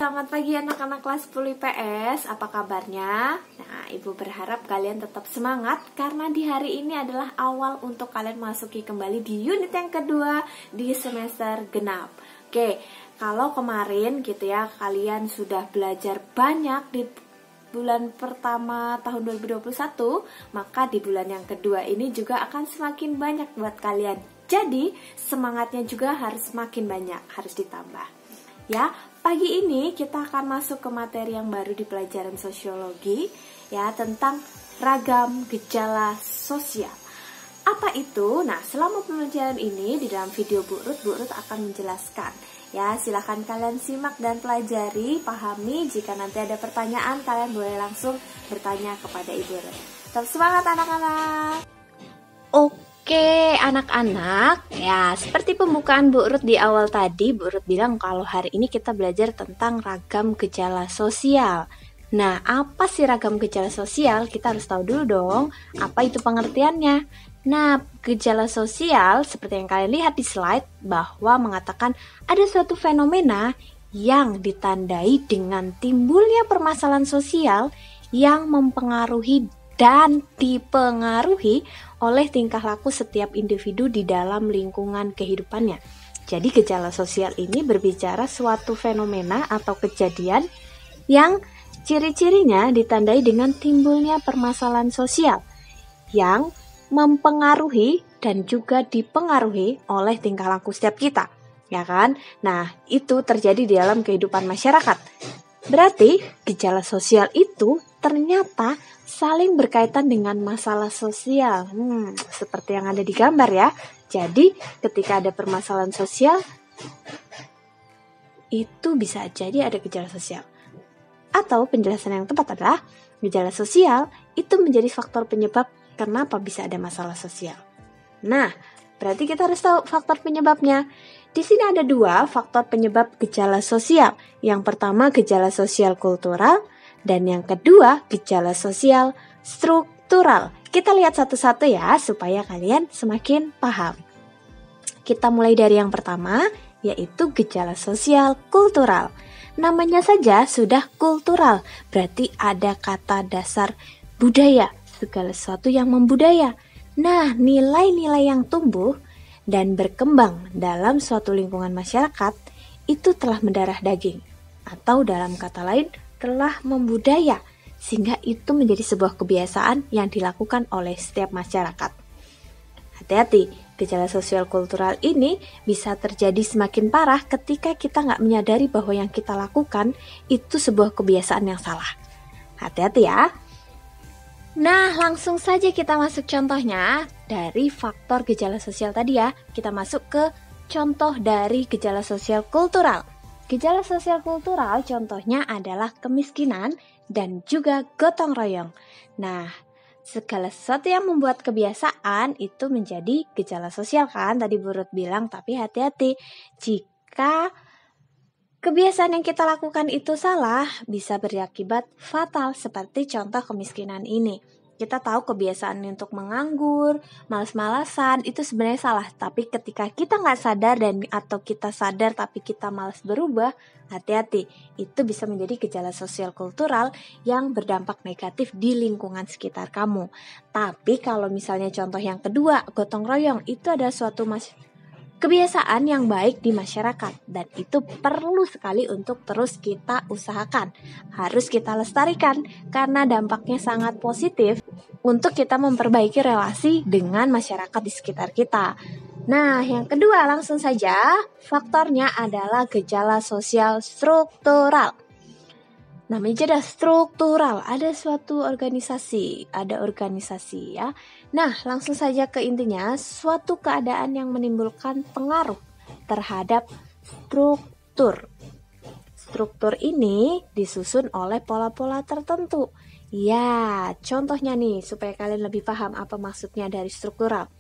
selamat pagi anak-anak kelas 10 IPS. Apa kabarnya? Nah, Ibu berharap kalian tetap semangat karena di hari ini adalah awal untuk kalian masuki kembali di unit yang kedua di semester genap. Oke, kalau kemarin gitu ya, kalian sudah belajar banyak di bulan pertama tahun 2021, maka di bulan yang kedua ini juga akan semakin banyak buat kalian. Jadi, semangatnya juga harus semakin banyak, harus ditambah. Ya, pagi ini kita akan masuk ke materi yang baru di pelajaran sosiologi, ya, tentang ragam gejala sosial. Apa itu? Nah, selama pembelajaran ini di dalam video Bu Ruth akan menjelaskan. Ya, silahkan kalian simak dan pelajari, pahami. Jika nanti ada pertanyaan, kalian boleh langsung bertanya kepada Ibu Ruth. Tetap semangat anak-anak. Oke anak-anak, ya seperti pembukaan Bu Ruth di awal tadi, Bu Ruth bilang kalau hari ini kita belajar tentang ragam gejala sosial. Nah, apa sih ragam gejala sosial? Kita harus tahu dulu dong, apa itu pengertiannya. Nah, gejala sosial seperti yang kalian lihat di slide bahwa mengatakan ada suatu fenomena yang ditandai dengan timbulnya permasalahan sosial yang mempengaruhi dan dipengaruhi oleh tingkah laku setiap individu di dalam lingkungan kehidupannya. Jadi gejala sosial ini berbicara suatu fenomena atau kejadian yang ciri-cirinya ditandai dengan timbulnya permasalahan sosial yang mempengaruhi dan juga dipengaruhi oleh tingkah laku setiap kita, ya kan? Nah, itu terjadi di dalam kehidupan masyarakat. Berarti gejala sosial itu ternyata saling berkaitan dengan masalah sosial, seperti yang ada di gambar ya. Jadi ketika ada permasalahan sosial, itu bisa jadi ada gejala sosial. Atau penjelasan yang tepat adalah gejala sosial itu menjadi faktor penyebab kenapa bisa ada masalah sosial. Nah, berarti kita harus tahu faktor penyebabnya. Di sini ada dua faktor penyebab gejala sosial. Yang pertama gejala sosial kultural, dan yang kedua gejala sosial struktural. Kita lihat satu-satu ya supaya kalian semakin paham. Kita mulai dari yang pertama, yaitu gejala sosial kultural. Namanya saja sudah kultural, berarti ada kata dasar budaya, segala sesuatu yang membudaya. Nah, nilai-nilai yang tumbuh dan berkembang dalam suatu lingkungan masyarakat itu telah mendarah daging, atau dalam kata lain telah membudaya, sehingga itu menjadi sebuah kebiasaan yang dilakukan oleh setiap masyarakat. Hati-hati, gejala sosial kultural ini bisa terjadi semakin parah ketika kita nggak menyadari bahwa yang kita lakukan itu sebuah kebiasaan yang salah. Hati-hati ya. Nah, langsung saja kita masuk contohnya dari faktor gejala sosial tadi ya. Kita masuk ke contoh dari gejala sosial kultural. Gejala sosial kultural contohnya adalah kemiskinan dan juga gotong royong. Nah, segala sesuatu yang membuat kebiasaan itu menjadi gejala sosial kan? Tadi Bu Ruth bilang, tapi hati-hati. Jika kebiasaan yang kita lakukan itu salah, bisa berakibat fatal seperti contoh kemiskinan ini. Kita tahu kebiasaan untuk menganggur, malas-malasan itu sebenarnya salah. Tapi ketika kita nggak sadar atau kita sadar tapi kita malas berubah, hati-hati. Itu bisa menjadi gejala sosial kultural yang berdampak negatif di lingkungan sekitar kamu. Tapi kalau misalnya contoh yang kedua, gotong royong, itu adalah suatu kebiasaan yang baik di masyarakat dan itu perlu sekali untuk terus kita usahakan. Harus kita lestarikan karena dampaknya sangat positif untuk kita memperbaiki relasi dengan masyarakat di sekitar kita. Nah, yang kedua langsung saja, faktornya adalah gejala sosial struktural. Namanya ada struktural, ada suatu organisasi, ya. Nah, langsung saja ke intinya, suatu keadaan yang menimbulkan pengaruh terhadap struktur. Struktur ini disusun oleh pola-pola tertentu. Ya, contohnya nih, supaya kalian lebih paham apa maksudnya dari struktural.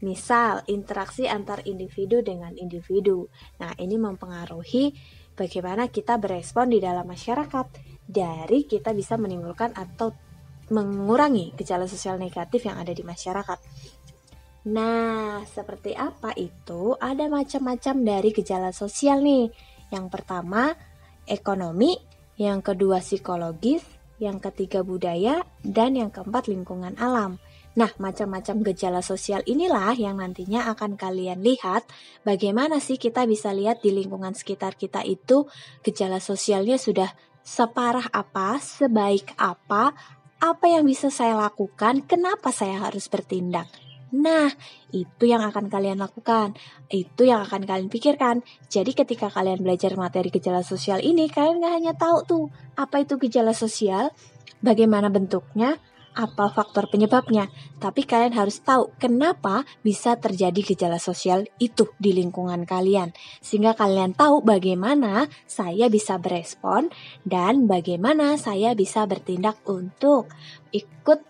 Misal, interaksi antar individu dengan individu. Nah, ini mempengaruhi bagaimana kita berespon di dalam masyarakat. Dari kita bisa menimbulkan atau mengurangi gejala sosial negatif yang ada di masyarakat. Nah, seperti apa itu? Ada macam-macam dari gejala sosial nih. Yang pertama, ekonomi, yang kedua psikologis, yang ketiga budaya, dan yang keempat lingkungan alam. Nah, macam-macam gejala sosial inilah yang nantinya akan kalian lihat bagaimana sih kita bisa lihat di lingkungan sekitar kita itu gejala sosialnya sudah separah apa, sebaik apa yang bisa saya lakukan, kenapa saya harus bertindak. Nah, itu yang akan kalian lakukan, itu yang akan kalian pikirkan. Jadi ketika kalian belajar materi gejala sosial ini, kalian gak hanya tahu tuh apa itu gejala sosial, bagaimana bentuknya, apa faktor penyebabnya, tapi kalian harus tahu kenapa bisa terjadi gejala sosial itu di lingkungan kalian, sehingga kalian tahu bagaimana saya bisa berespon dan bagaimana saya bisa bertindak untuk ikut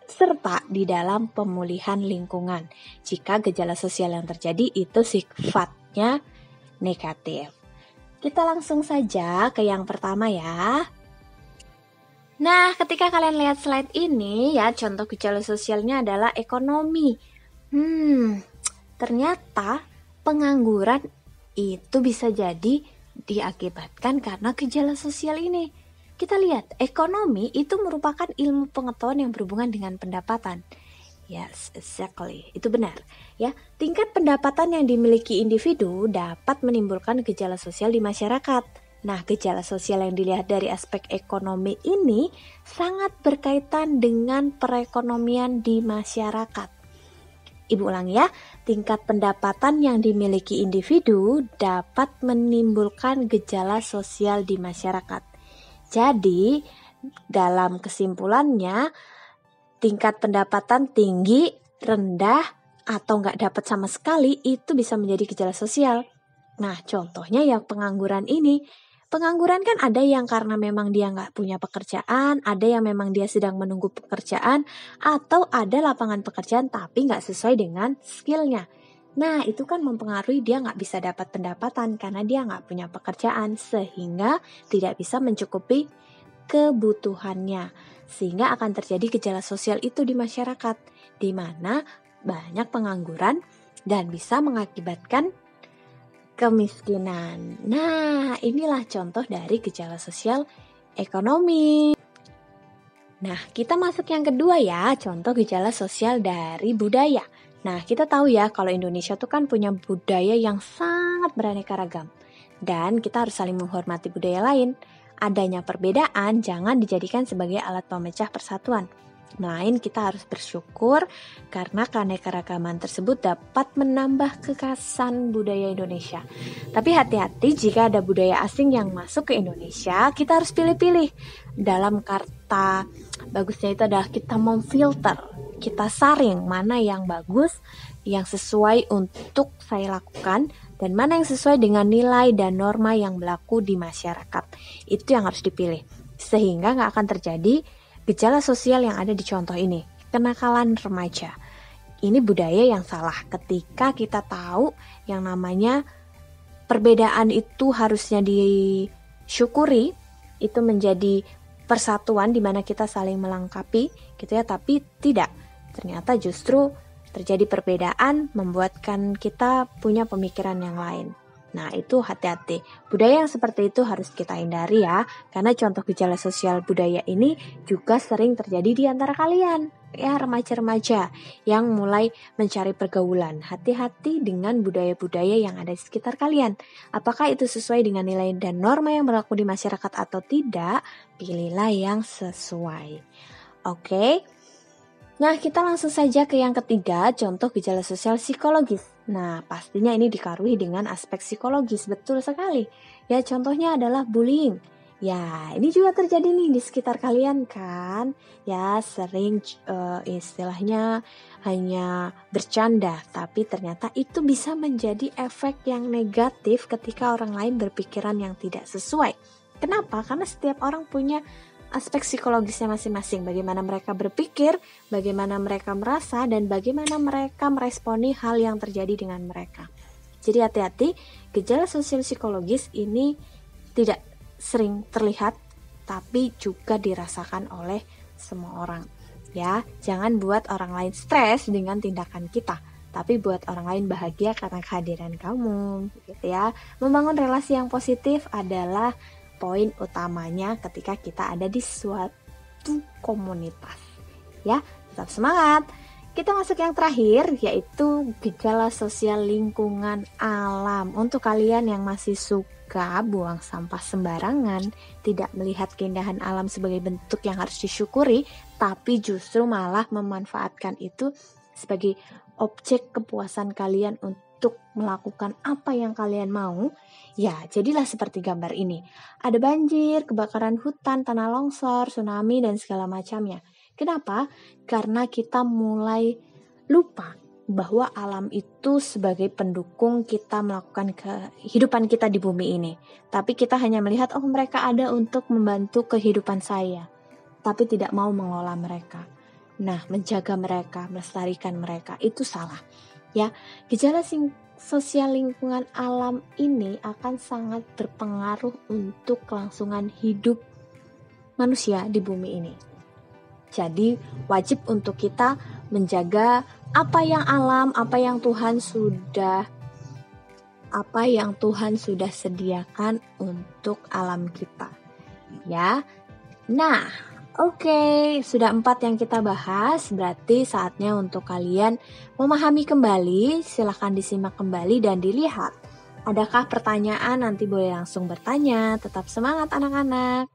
serta di dalam pemulihan lingkungan jika gejala sosial yang terjadi itu sifatnya negatif. Kita langsung saja ke yang pertama ya. Nah, ketika kalian lihat slide ini ya, contoh gejala sosialnya adalah ekonomi. Ternyata pengangguran itu bisa jadi diakibatkan karena gejala sosial ini. Kita lihat, ekonomi itu merupakan ilmu pengetahuan yang berhubungan dengan pendapatan. Yes, exactly. Itu benar. Ya, tingkat pendapatan yang dimiliki individu dapat menimbulkan gejala sosial di masyarakat. Nah, gejala sosial yang dilihat dari aspek ekonomi ini sangat berkaitan dengan perekonomian di masyarakat. Ibu ulangi ya, tingkat pendapatan yang dimiliki individu dapat menimbulkan gejala sosial di masyarakat. Jadi, dalam kesimpulannya, tingkat pendapatan tinggi, rendah, atau nggak dapat sama sekali, itu bisa menjadi gejala sosial. Nah, contohnya yang pengangguran ini. Pengangguran kan ada yang karena memang dia nggak punya pekerjaan, ada yang memang dia sedang menunggu pekerjaan, atau ada lapangan pekerjaan tapi nggak sesuai dengan skillnya. Nah, itu kan mempengaruhi dia nggak bisa dapat pendapatan karena dia nggak punya pekerjaan, sehingga tidak bisa mencukupi kebutuhannya. Sehingga akan terjadi gejala sosial itu di masyarakat, di mana banyak pengangguran dan bisa mengakibatkan kemiskinan. Nah, inilah contoh dari gejala sosial ekonomi. Nah, kita masuk yang kedua ya, contoh gejala sosial dari budaya. Nah, kita tahu ya kalau Indonesia tuh kan punya budaya yang sangat beraneka ragam. Dan kita harus saling menghormati budaya lain. Adanya perbedaan jangan dijadikan sebagai alat pemecah persatuan. Melainkan kita harus bersyukur karena keanekaragaman tersebut dapat menambah kekhasan budaya Indonesia. Tapi hati-hati jika ada budaya asing yang masuk ke Indonesia, kita harus pilih-pilih. Dalam kata bagusnya itu adalah kita memfilter, kita saring mana yang bagus, yang sesuai untuk saya lakukan, dan mana yang sesuai dengan nilai dan norma yang berlaku di masyarakat. Itu yang harus dipilih, sehingga nggak akan terjadi gejala sosial yang ada di contoh ini, kenakalan remaja. Ini budaya yang salah ketika kita tahu yang namanya perbedaan itu harusnya disyukuri, itu menjadi persatuan di mana kita saling melengkapi gitu ya, tapi tidak. Ternyata justru terjadi perbedaan membuatkan kita punya pemikiran yang lain. Nah, itu hati-hati. Budaya yang seperti itu harus kita hindari ya, karena contoh gejala sosial budaya ini juga sering terjadi di antara kalian, ya remaja-remaja yang mulai mencari pergaulan. Hati-hati dengan budaya-budaya yang ada di sekitar kalian. Apakah itu sesuai dengan nilai dan norma yang berlaku di masyarakat atau tidak? Pilihlah yang sesuai. Oke. Nah, kita langsung saja ke yang ketiga, contoh gejala sosial psikologis. Nah, pastinya ini dikarui dengan aspek psikologis, betul sekali. Ya, contohnya adalah bullying. Ya, ini juga terjadi nih di sekitar kalian kan. Ya, sering istilahnya hanya bercanda, tapi ternyata itu bisa menjadi efek yang negatif ketika orang lain berpikiran yang tidak sesuai. Kenapa? Karena setiap orang punya aspek psikologisnya masing-masing, bagaimana mereka berpikir, bagaimana mereka merasa, dan bagaimana mereka meresponi hal yang terjadi dengan mereka. Jadi hati-hati, gejala sosial psikologis ini tidak sering terlihat, tapi juga dirasakan oleh semua orang. Ya, jangan buat orang lain stres dengan tindakan kita. tapi buat orang lain bahagia karena kehadiran kamu, gitu ya. Membangun relasi yang positif adalah poin utamanya ketika kita ada di suatu komunitas. Ya, tetap semangat. Kita masuk yang terakhir, yaitu gejala sosial lingkungan alam. Untuk kalian yang masih suka buang sampah sembarangan, tidak melihat keindahan alam sebagai bentuk yang harus disyukuri, tapi justru malah memanfaatkan itu sebagai objek kepuasan kalian untuk melakukan apa yang kalian mau, ya jadilah seperti gambar ini. Ada banjir, kebakaran hutan, tanah longsor, tsunami, dan segala macamnya. Kenapa? Karena kita mulai lupa bahwa alam itu sebagai pendukung kita melakukan kehidupan kita di bumi ini. Tapi kita hanya melihat, oh mereka ada untuk membantu kehidupan saya. Tapi tidak mau mengelola mereka. Nah, menjaga mereka, melestarikan mereka, itu salah. Ya, gejala sosial lingkungan alam ini akan sangat berpengaruh untuk kelangsungan hidup manusia di bumi ini. Jadi wajib untuk kita menjaga apa yang alam, apa yang Tuhan sudah sediakan untuk alam kita. Ya. Nah, oke, sudah 4 yang kita bahas, berarti saatnya untuk kalian memahami kembali. Silahkan disimak kembali dan dilihat. Adakah pertanyaan? Nanti boleh langsung bertanya. Tetap semangat anak-anak.